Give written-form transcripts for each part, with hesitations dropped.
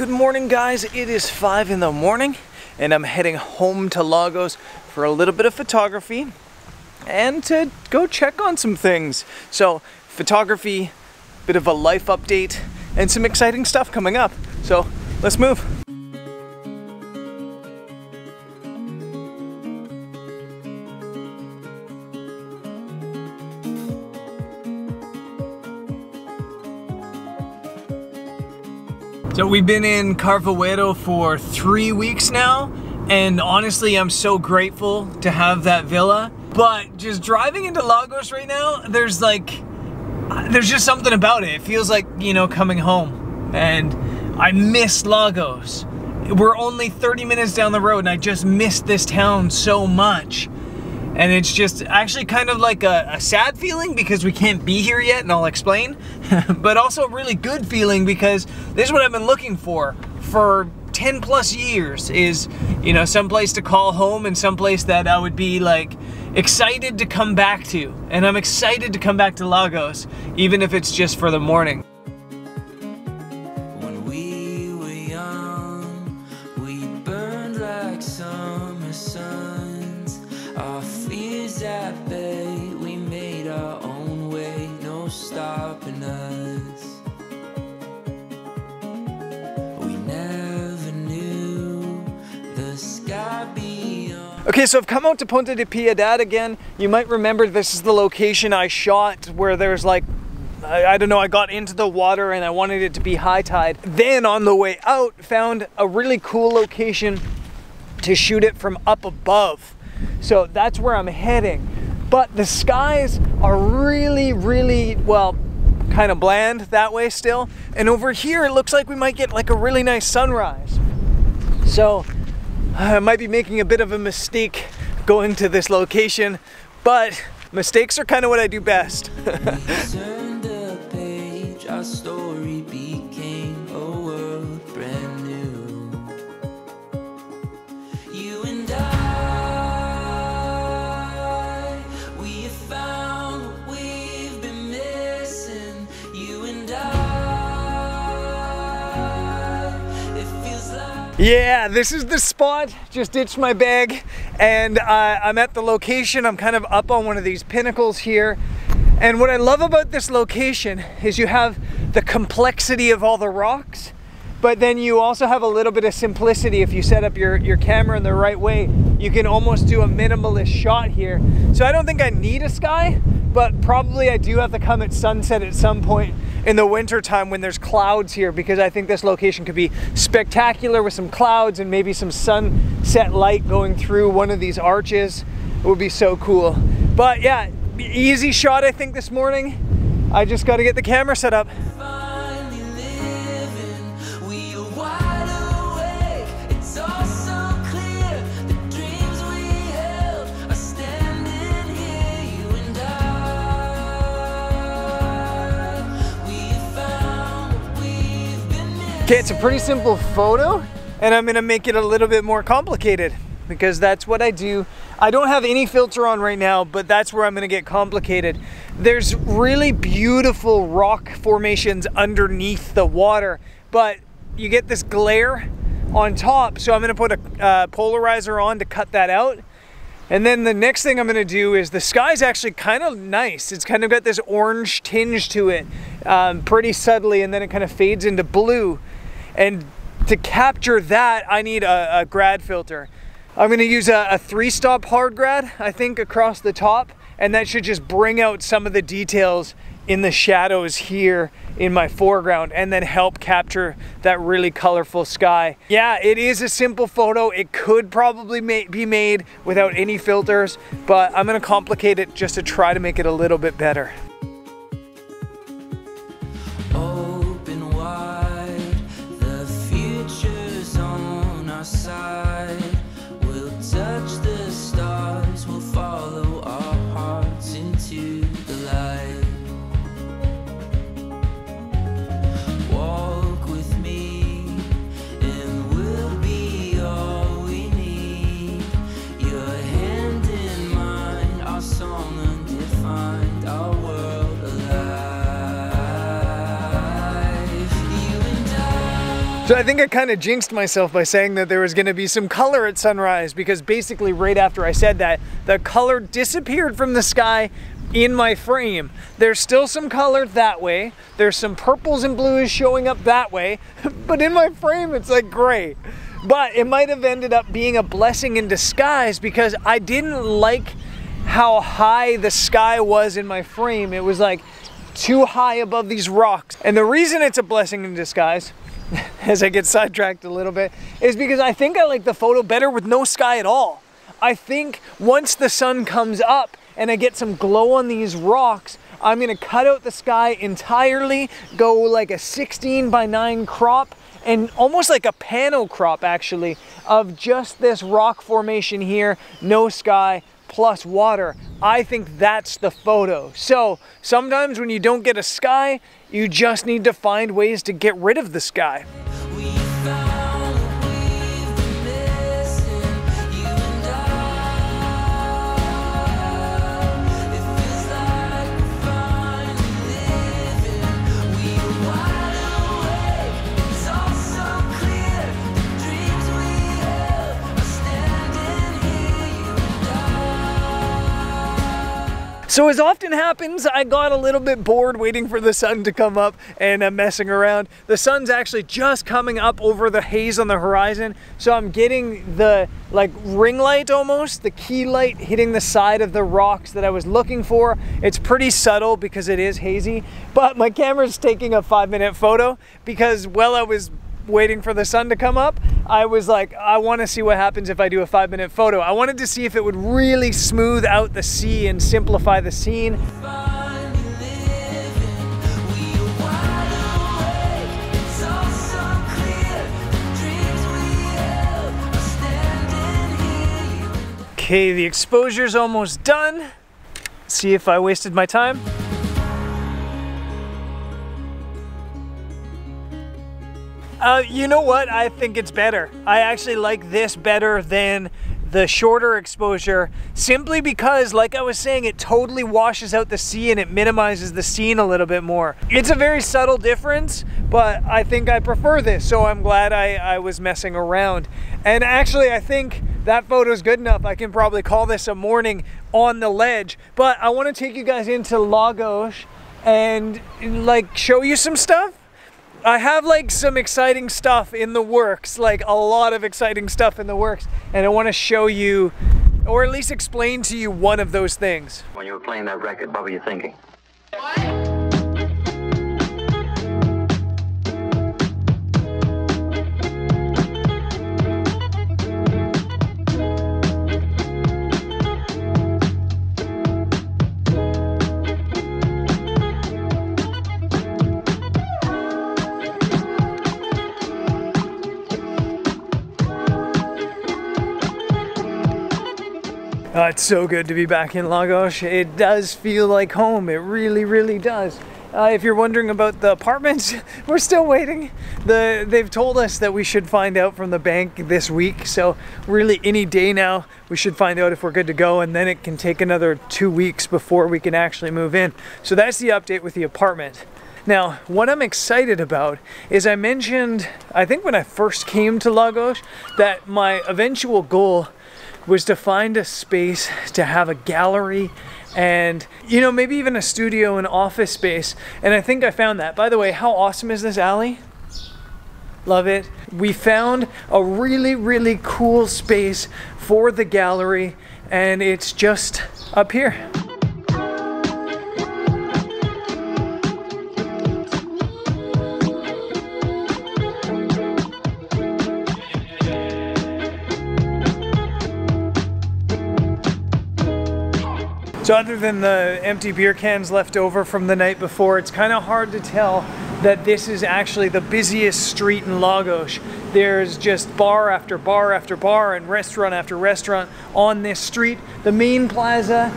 Good morning, guys. It is 5 in the morning and I'm heading home to Lagos for a little bit of photography and to go check on some things. So photography, bit of a life update, and some exciting stuff coming up. So let's move. So we've been in Carvoeiro for 3 weeks now, and honestly I'm so grateful to have that villa. But just driving into Lagos right now, there's just something about it. It feels like, you know, coming home. And I miss Lagos. We're only 30 minutes down the road and I just miss this town so much. And it's just actually kind of like a sad feeling because we can't be here yet, and I'll explain. But also a really good feeling because this is what I've been looking for 10 plus years, is, you know, someplace to call home and someplace that I would be like excited to come back to. And I'm excited to come back to Lagos, even if it's just for the morning. When we were young, we burned like summer suns. Our fears at bay, we made our own way, no stopping us. We never knew the sky beyond. Okay, so I've come out to Ponte de Piedad again. You might remember this is the location I shot where there's like, I don't know, I got into the water and I wanted it to be high tide. Then on the way out, found a really cool location to shoot it from up above. So that's where I'm heading. But the skies are really, well, kind of bland that way still. And over here, it looks like we might get like a really nice sunrise. So I might be making a bit of a mistake going to this location, but mistakes are kind of what I do best. We turned the page, our story became a world brand new. You and I, we have found what we've been missing. You and I, it feels like. Yeah, this is the spot. Just ditched my bag and I'm at the location. I'm kind of up on one of these pinnacles here. And what I love about this location is you have the complexity of all the rocks, but then you also have a little bit of simplicity. If you set up your camera in the right way, you can almost do a minimalist shot here. So I don't think I need a sky, but probably I do have to come at sunset at some point in the winter time when there's clouds here, because I think this location could be spectacular with some clouds and maybe some sunset light going through one of these arches. It would be so cool. But yeah, easy shot I think this morning. I just got to get the camera set up. Finally living, we are wide awake. It's all so clear. The dreams we held are standing here. You and I, we found what we've been missing. Okay, it's a pretty simple photo, and I'm gonna make it a little bit more complicated because that's what I do. I don't have any filter on right now, but that's where I'm gonna get complicated. There's really beautiful rock formations underneath the water, but you get this glare on top, so I'm gonna put a polarizer on to cut that out. And then the next thing I'm gonna do is the sky's actually kind of nice. It's kind of got this orange tinge to it, pretty subtly, and then it kind of fades into blue. And to capture that, I need a grad filter. I'm gonna use a 3-stop hard grad, I think, across the top, and that should just bring out some of the details in the shadows here in my foreground and then help capture that really colorful sky. Yeah, it is a simple photo. It could probably be made without any filters, but I'm gonna complicate it just to try to make it a little bit better. Open wide, the future's on our side. We'll touch the stars, we'll follow our hearts into the light. Walk with me, and we'll be all we need. Your hand in mine, our song undefined, our world So I think I kind of jinxed myself by saying that there was going to be some color at sunrise, because basically right after I said that, the color disappeared from the sky in my frame. There's still some color that way. There's some purples and blues showing up that way, but in my frame it's like gray. But it might have ended up being a blessing in disguise, because I didn't like how high the sky was in my frame. It was like too high above these rocks. And the reason it's a blessing in disguise, as I get sidetracked a little bit, is because I think I like the photo better with no sky at all. I think once the sun comes up and I get some glow on these rocks, I'm gonna cut out the sky entirely, go like a 16:9 crop, and almost like a pano crop actually, of just this rock formation here, no sky, plus water. I think that's the photo. So sometimes when you don't get a sky, you just need to find ways to get rid of the sky. So as often happens, I got a little bit bored waiting for the sun to come up and messing around. The sun's actually just coming up over the haze on the horizon, so I'm getting the like ring light almost, the key light hitting the side of the rocks that I was looking for. It's pretty subtle because it is hazy, but my camera's taking a 5-minute photo because while I was waiting for the sun to come up, I was like, I want to see what happens if I do a 5-minute photo. I wanted to see if it would really smooth out the sea and simplify the scene. Okay, the exposure's almost done. See if I wasted my time. You know what? I think it's better. I actually like this better than the shorter exposure, simply because, like I was saying, it totally washes out the sea and it minimizes the scene a little bit more. It's a very subtle difference, but I think I prefer this, so I'm glad I was messing around. And actually, I think that photo's good enough. I can probably call this a morning on the ledge, but I want to take you guys into Lagos and like show you some stuff. I have like some exciting stuff in the works, like a lot of exciting stuff in the works, and I want to show you, or at least explain to you, one of those things. When you were playing that record, what were you thinking? It's so good to be back in Lagos. It does feel like home. It really, really does. If you're wondering about the apartments, we're still waiting. They've told us that we should find out from the bank this week. So really any day now, we should find out if we're good to go, and then it can take another 2 weeks before we can actually move in. So that's the update with the apartment. Now, what I'm excited about is I mentioned, I think when I first came to Lagos, that my eventual goal was to find a space to have a gallery and, you know, maybe even a studio and office space. And I think I found that. By the way, how awesome is this alley? Love it. We found a really, really cool space for the gallery, and it's just up here. So other than the empty beer cans left over from the night before, it's kind of hard to tell that this is actually the busiest street in Lagos. There's just bar after bar after bar and restaurant after restaurant on this street. The main plaza,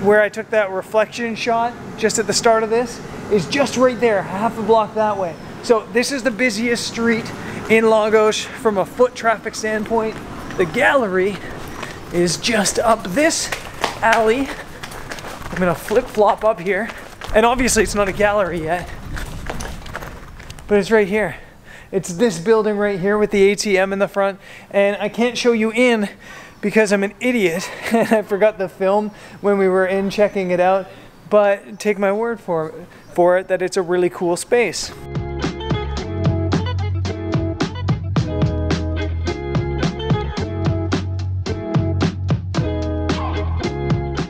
where I took that reflection shot just at the start of this, is just right there, half a block that way. So this is the busiest street in Lagos from a foot traffic standpoint. The gallery is just up this alley. I'm gonna flip-flop up here, and obviously it's not a gallery yet, but it's right here. It's this building right here with the ATM in the front, and I can't show you in because I'm an idiot and I forgot the film when we were in checking it out, but take my word for it that it's a really cool space.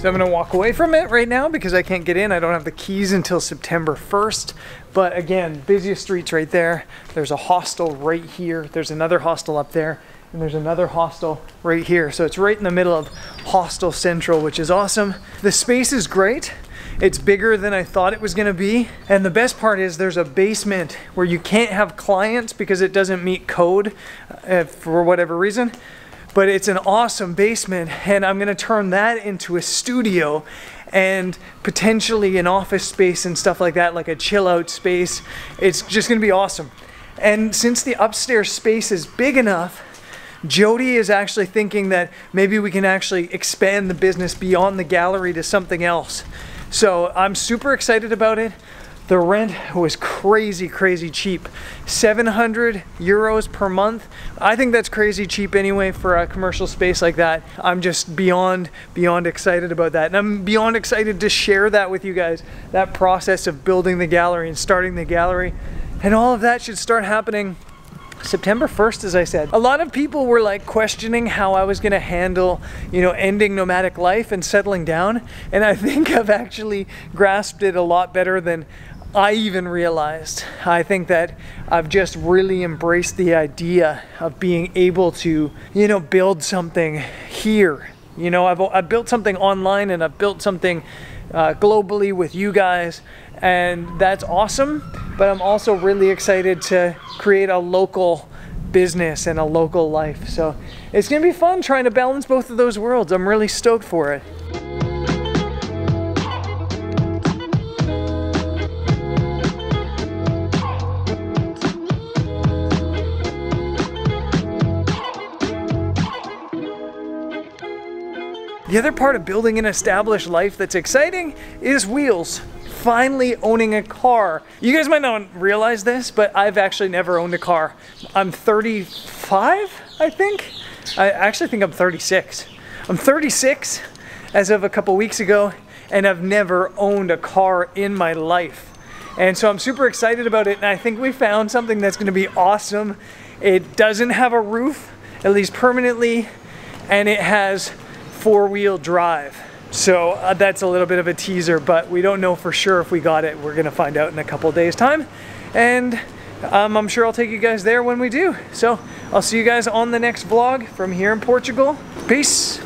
So I'm gonna walk away from it right now because I can't get in. I don't have the keys until September 1st. But again, busiest streets right there. There's a hostel right here. There's another hostel up there. And there's another hostel right here. So it's right in the middle of Hostel Central, which is awesome. The space is great. It's bigger than I thought it was gonna be. And the best part is there's a basement where you can't have clients because it doesn't meet code for whatever reason. But it's an awesome basement, and I'm gonna turn that into a studio and potentially an office space and stuff like that, like a chill out space. It's just gonna be awesome. And since the upstairs space is big enough, Jody is actually thinking that maybe we can actually expand the business beyond the gallery to something else. So I'm super excited about it. The rent was crazy, crazy cheap. 700 euros per month. I think that's crazy cheap anyway for a commercial space like that. I'm just beyond excited about that. And I'm beyond excited to share that with you guys. That process of building the gallery and starting the gallery. And all of that should start happening September 1st, as I said. A lot of people were like questioning how I was gonna handle, ending nomadic life and settling down. And I think I've actually grasped it a lot better than I even realized. I think that I've just really embraced the idea of being able to, build something here. I've built something online and I've built something globally with you guys, and that's awesome. But I'm also really excited to create a local business and a local life. So it's gonna be fun trying to balance both of those worlds. I'm really stoked for it. The other part of building an established life that's exciting is wheels. Finally owning a car. You guys might not realize this, but I've actually never owned a car. I'm 35, I think. I actually think I'm 36. I'm 36 as of a couple weeks ago, and I've never owned a car in my life. And so I'm super excited about it, and I think we found something that's gonna be awesome. It doesn't have a roof, at least permanently, and it has four-wheel drive. So that's a little bit of a teaser, but we don't know for sure if we got it. We're gonna find out in a couple days time, and I'm sure I'll take you guys there when we do. So I'll see you guys on the next vlog from here in Portugal. Peace.